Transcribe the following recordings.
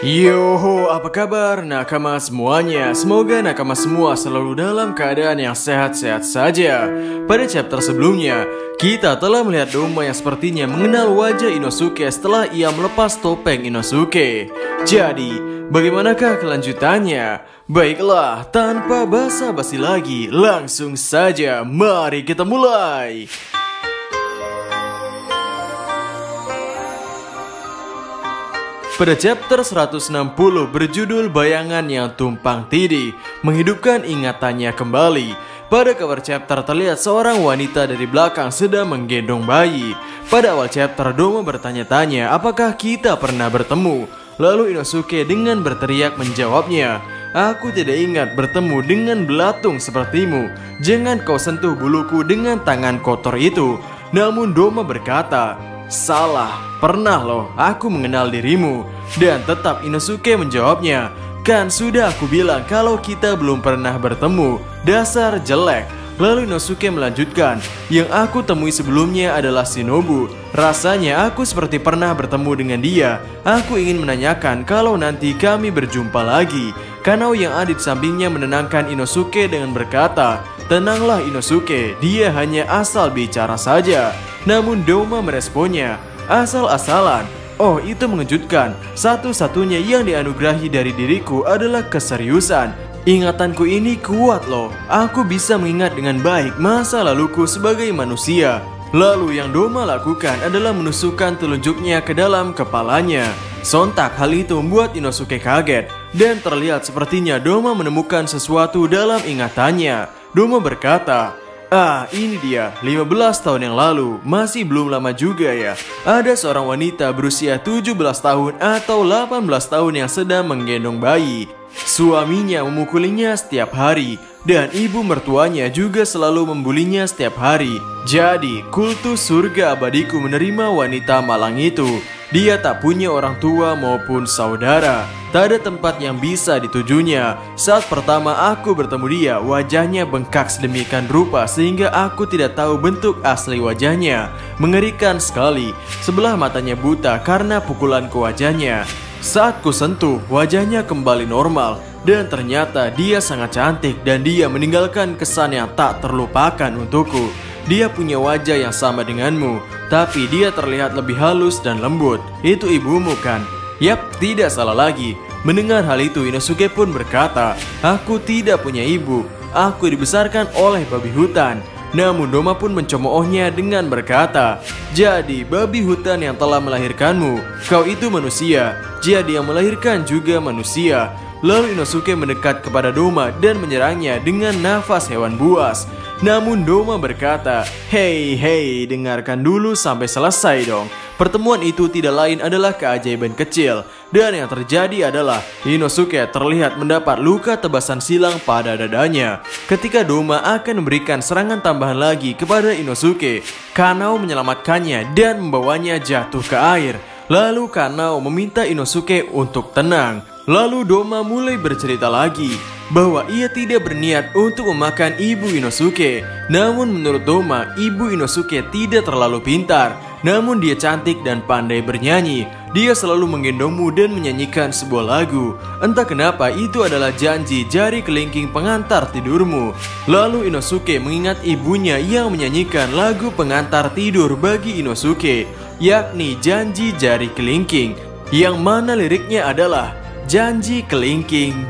Yoho, apa kabar nakama semuanya? Semoga nakama semua selalu dalam keadaan yang sehat-sehat saja. Pada chapter sebelumnya, kita telah melihat Doma yang sepertinya mengenal wajah Inosuke setelah ia melepas topeng Inosuke. Jadi, bagaimanakah kelanjutannya? Baiklah, tanpa basa-basi lagi, langsung saja mari kita mulai. Pada chapter 160 berjudul Bayangan yang Tumpang Tindih, menghidupkan ingatannya kembali. Pada cover chapter terlihat seorang wanita dari belakang sedang menggendong bayi. Pada awal chapter Doma bertanya-tanya apakah kita pernah bertemu. Lalu Inosuke dengan berteriak menjawabnya, "Aku tidak ingat bertemu dengan belatung sepertimu. Jangan kau sentuh buluku dengan tangan kotor itu." Namun Doma berkata, "Salah, pernah loh aku mengenal dirimu." Dan tetap Inosuke menjawabnya, "Kan sudah aku bilang kalau kita belum pernah bertemu, dasar jelek." Lalu Inosuke melanjutkan, "Yang aku temui sebelumnya adalah Shinobu. Rasanya aku seperti pernah bertemu dengan dia. Aku ingin menanyakan kalau nanti kami berjumpa lagi." Kanao yang ada di sampingnya menenangkan Inosuke dengan berkata, "Tenanglah Inosuke, dia hanya asal bicara saja." Namun Doma meresponnya, "Asal-asalan. Oh, itu mengejutkan. Satu-satunya yang dianugerahi dari diriku adalah keseriusan. Ingatanku ini kuat loh. Aku bisa mengingat dengan baik masa laluku sebagai manusia." Lalu yang Doma lakukan adalah menusukkan telunjuknya ke dalam kepalanya. Sontak hal itu membuat Inosuke kaget, dan terlihat sepertinya Doma menemukan sesuatu dalam ingatannya. Doma berkata, "Ini dia, 15 tahun yang lalu, masih belum lama juga ya. Ada seorang wanita berusia 17 tahun atau 18 tahun yang sedang menggendong bayi. Suaminya memukulinya setiap hari, dan ibu mertuanya juga selalu membulinya setiap hari. Jadi, kultus surga abadiku menerima wanita malang itu. Dia tak punya orang tua maupun saudara. Tak ada tempat yang bisa ditujunya. Saat pertama aku bertemu dia, wajahnya bengkak sedemikian rupa sehingga aku tidak tahu bentuk asli wajahnya. Mengerikan sekali. Sebelah matanya buta karena pukulan ke wajahnya. Saat ku sentuh, wajahnya kembali normal. Dan ternyata dia sangat cantik dan dia meninggalkan kesan yang tak terlupakan untukku. Dia punya wajah yang sama denganmu, tapi dia terlihat lebih halus dan lembut. Itu ibumu kan?" Yap, tidak salah lagi. Mendengar hal itu, Inosuke pun berkata, "Aku tidak punya ibu. Aku dibesarkan oleh babi hutan." Namun Doma pun mencemoohnya dengan berkata, "Jadi babi hutan yang telah melahirkanmu. Kau itu manusia, jadi yang melahirkan juga manusia." Lalu Inosuke mendekat kepada Doma dan menyerangnya dengan nafas hewan buas. Namun Doma berkata, Hei, dengarkan dulu sampai selesai dong. Pertemuan itu tidak lain adalah keajaiban kecil. Dan yang terjadi adalah Inosuke terlihat mendapat luka tebasan silang pada dadanya. Ketika Doma akan memberikan serangan tambahan lagi kepada Inosuke, Kanao menyelamatkannya dan membawanya jatuh ke air. Lalu Kanao meminta Inosuke untuk tenang. Lalu Doma mulai bercerita lagi bahwa ia tidak berniat untuk memakan ibu Inosuke. Namun menurut Doma, ibu Inosuke tidak terlalu pintar. Namun dia cantik dan pandai bernyanyi. Dia selalu menggendongmu dan menyanyikan sebuah lagu. Entah kenapa itu adalah janji jari kelingking pengantar tidurmu. Lalu Inosuke mengingat ibunya yang menyanyikan lagu pengantar tidur bagi Inosuke, yakni janji jari kelingking, yang mana liriknya adalah, janji kelingking,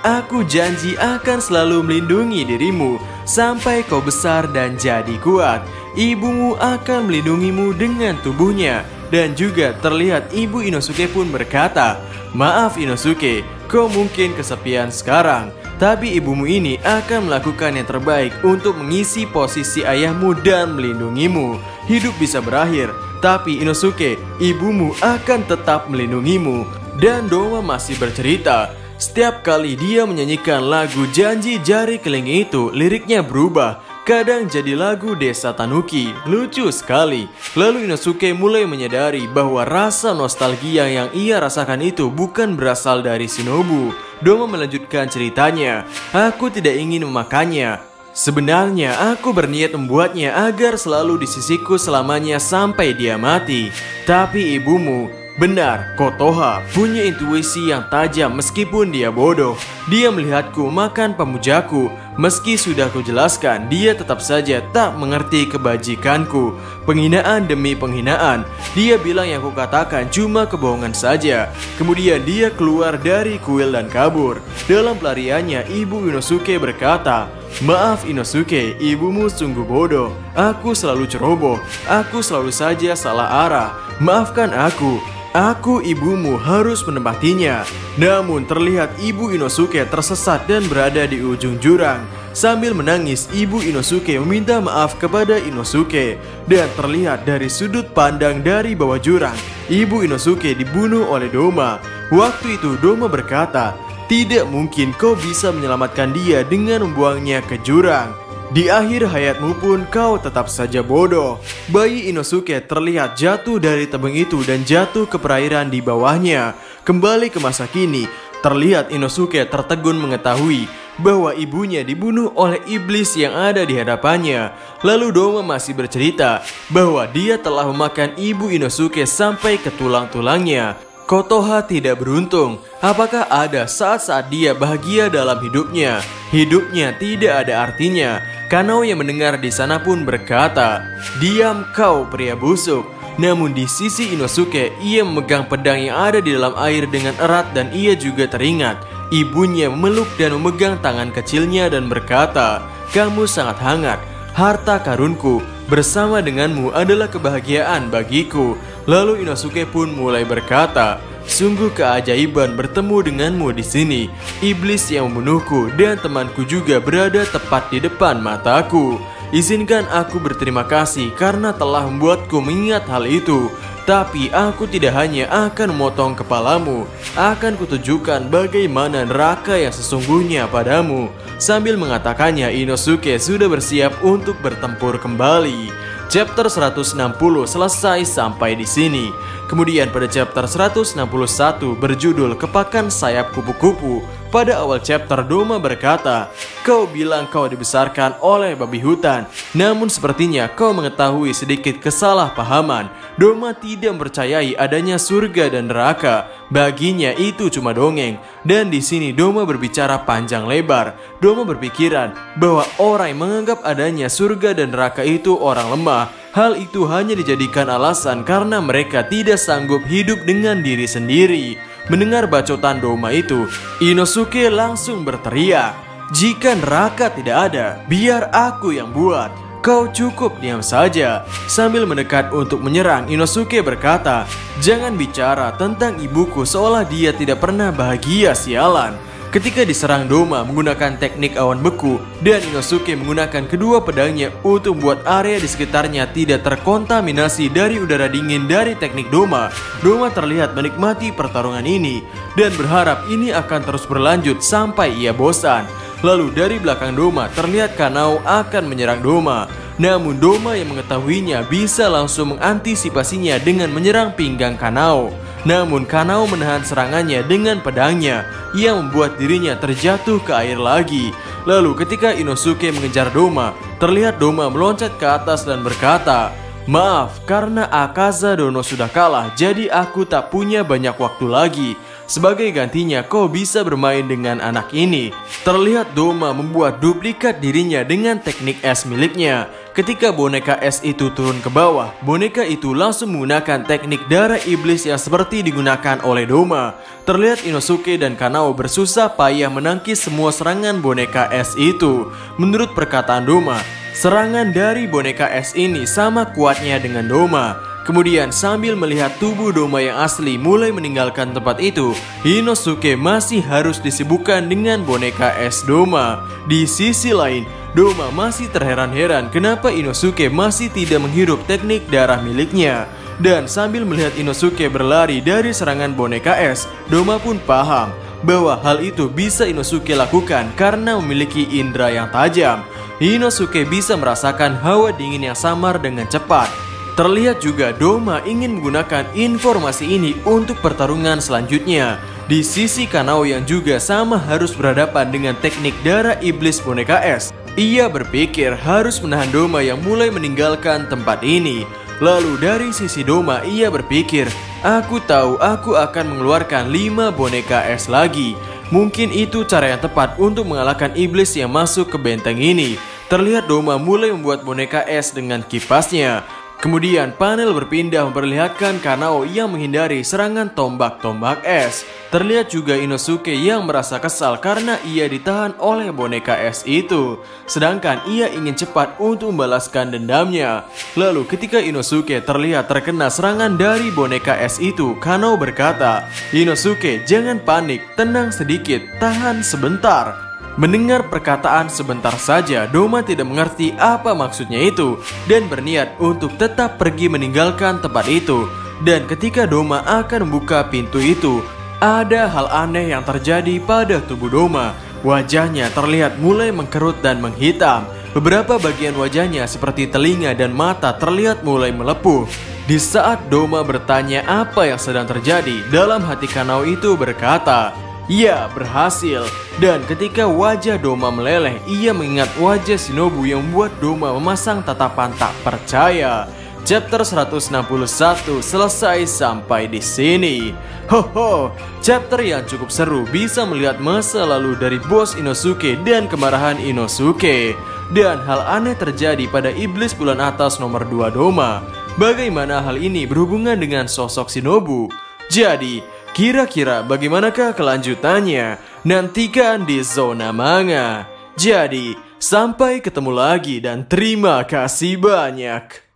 aku janji akan selalu melindungi dirimu sampai kau besar dan jadi kuat. Ibumu akan melindungimu dengan tubuhnya." Dan juga terlihat ibu Inosuke pun berkata, "Maaf Inosuke, kau mungkin kesepian sekarang, tapi ibumu ini akan melakukan yang terbaik untuk mengisi posisi ayahmu dan melindungimu. Hidup bisa berakhir, tapi Inosuke, ibumu akan tetap melindungimu." Dan Doma masih bercerita, setiap kali dia menyanyikan lagu janji jari kelingking itu, liriknya berubah. Kadang jadi lagu Desa Tanuki, lucu sekali. Lalu Inosuke mulai menyadari bahwa rasa nostalgia yang ia rasakan itu bukan berasal dari Shinobu. Doma melanjutkan ceritanya, "Aku tidak ingin memakannya. Sebenarnya aku berniat membuatnya agar selalu di sisiku selamanya sampai dia mati. Tapi ibumu, Benar, Kotoha punya intuisi yang tajam meskipun dia bodoh. Dia melihatku makan pemujaku. Meski sudah kujelaskan, dia tetap saja tak mengerti kebajikanku. Penghinaan demi penghinaan. Dia bilang yang kukatakan cuma kebohongan saja. Kemudian dia keluar dari kuil dan kabur. Dalam pelariannya, Ibu Inosuke berkata, "Maaf Inosuke, ibumu sungguh bodoh. Aku selalu ceroboh. Aku selalu saja salah arah. Maafkan aku. Aku ibumu harus menempatinya." Namun terlihat Ibu Inosuke tersesat dan berada di ujung jurang. Sambil menangis, Ibu Inosuke meminta maaf kepada Inosuke. Dan terlihat dari sudut pandang dari bawah jurang, Ibu Inosuke dibunuh oleh Doma. Waktu itu Doma berkata, "Tidak mungkin kau bisa menyelamatkan dia dengan membuangnya ke jurang. Di akhir hayatmu pun kau tetap saja bodoh." Bayi Inosuke terlihat jatuh dari tebing itu dan jatuh ke perairan di bawahnya. Kembali ke masa kini, terlihat Inosuke tertegun mengetahui bahwa ibunya dibunuh oleh iblis yang ada di hadapannya. Lalu Doma masih bercerita bahwa dia telah memakan ibu Inosuke sampai ke tulang-tulangnya. Kotoha tidak beruntung. Apakah ada saat-saat dia bahagia dalam hidupnya? Hidupnya tidak ada artinya. Kanao yang mendengar di sana pun berkata, "Diam kau pria busuk." Namun di sisi Inosuke, ia memegang pedang yang ada di dalam air dengan erat dan ia juga teringat. Ibunya memeluk dan memegang tangan kecilnya dan berkata, "Kamu sangat hangat. Harta karunku bersama denganmu adalah kebahagiaan bagiku." Lalu Inosuke pun mulai berkata, "Sungguh keajaiban bertemu denganmu di sini. Iblis yang membunuhku dan temanku juga berada tepat di depan mataku. Izinkan aku berterima kasih karena telah membuatku mengingat hal itu. Tapi aku tidak hanya akan memotong kepalamu, akan kutunjukkan bagaimana neraka yang sesungguhnya padamu." Sambil mengatakannya, Inosuke sudah bersiap untuk bertempur kembali. Chapter 160 selesai sampai di sini. Kemudian pada chapter 161 berjudul Kepakan Sayap Kupu-Kupu, pada awal chapter Doma berkata, "Kau bilang kau dibesarkan oleh babi hutan, namun sepertinya kau mengetahui sedikit kesalahpahaman. Doma tidak mempercayai adanya surga dan neraka. Baginya itu cuma dongeng." Dan di sini Doma berbicara panjang lebar. Doma berpikiran bahwa orang yang menganggap adanya surga dan neraka itu orang lemah. Hal itu hanya dijadikan alasan karena mereka tidak sanggup hidup dengan diri sendiri. Mendengar bacotan Doma itu, Inosuke langsung berteriak, "Jika neraka tidak ada, biar aku yang buat. Kau cukup diam saja." Sambil mendekat untuk menyerang, Inosuke berkata, "Jangan bicara tentang ibuku seolah dia tidak pernah bahagia, sialan." Ketika diserang, Doma menggunakan teknik awan beku dan Inosuke menggunakan kedua pedangnya untuk membuat area di sekitarnya tidak terkontaminasi dari udara dingin dari teknik Doma. Doma terlihat menikmati pertarungan ini dan berharap ini akan terus berlanjut sampai ia bosan. Lalu dari belakang Doma terlihat Kanao akan menyerang Doma. Namun Doma yang mengetahuinya bisa langsung mengantisipasinya dengan menyerang pinggang Kanao. Namun Kanao menahan serangannya dengan pedangnya yang membuat dirinya terjatuh ke air lagi. Lalu ketika Inosuke mengejar Doma, terlihat Doma meloncat ke atas dan berkata, "Maaf, karena Akaza Dono sudah kalah, jadi aku tak punya banyak waktu lagi. Sebagai gantinya kau bisa bermain dengan anak ini." Terlihat Doma membuat duplikat dirinya dengan teknik es miliknya. Ketika boneka es itu turun ke bawah, boneka itu langsung menggunakan teknik darah iblis yang seperti digunakan oleh Doma. Terlihat Inosuke dan Kanao bersusah payah menangkis semua serangan boneka es itu. Menurut perkataan Doma, serangan dari boneka es ini sama kuatnya dengan Doma. Kemudian sambil melihat tubuh Doma yang asli mulai meninggalkan tempat itu, Inosuke masih harus disibukkan dengan boneka es Doma. Di sisi lain, Doma masih terheran-heran kenapa Inosuke masih tidak menghirup teknik darah miliknya. Dan sambil melihat Inosuke berlari dari serangan boneka es, Doma pun paham bahwa hal itu bisa Inosuke lakukan karena memiliki indera yang tajam. Inosuke bisa merasakan hawa dingin yang samar dengan cepat. Terlihat juga Doma ingin menggunakan informasi ini untuk pertarungan selanjutnya. Di sisi Kanao yang juga sama harus berhadapan dengan teknik darah iblis boneka es. Ia berpikir harus menahan Doma yang mulai meninggalkan tempat ini. Lalu dari sisi Doma ia berpikir Aku tahu aku akan mengeluarkan 5 boneka es lagi. Mungkin itu cara yang tepat untuk mengalahkan iblis yang masuk ke benteng ini. Terlihat Doma mulai membuat boneka es dengan kipasnya. Kemudian panel berpindah memperlihatkan Kanao yang menghindari serangan tombak-tombak es. Terlihat juga Inosuke yang merasa kesal karena ia ditahan oleh boneka es itu. Sedangkan ia ingin cepat untuk membalaskan dendamnya. Lalu ketika Inosuke terlihat terkena serangan dari boneka es itu, Kanao berkata, "Inosuke, jangan panik, tenang sedikit, tahan sebentar." Mendengar perkataan sebentar saja, Doma tidak mengerti apa maksudnya itu dan berniat untuk tetap pergi meninggalkan tempat itu. Dan ketika Doma akan membuka pintu itu, ada hal aneh yang terjadi pada tubuh Doma. Wajahnya terlihat mulai mengkerut dan menghitam. Beberapa bagian wajahnya seperti telinga dan mata terlihat mulai melepuh. Di saat Doma bertanya apa yang sedang terjadi, dalam hati Kanao itu berkata, "Ya, berhasil." Dan ketika wajah Doma meleleh, ia mengingat wajah Shinobu yang membuat Doma memasang tatapan tak percaya. Chapter 161 selesai sampai di sini. Hoho, chapter yang cukup seru, bisa melihat masa lalu dari bos Inosuke dan kemarahan Inosuke. Dan hal aneh terjadi pada iblis bulan atas nomor 2 Doma. Bagaimana hal ini berhubungan dengan sosok Shinobu? Jadi, kira-kira bagaimanakah kelanjutannya? Nantikan di Zona Manga. Jadi, sampai ketemu lagi dan terima kasih banyak.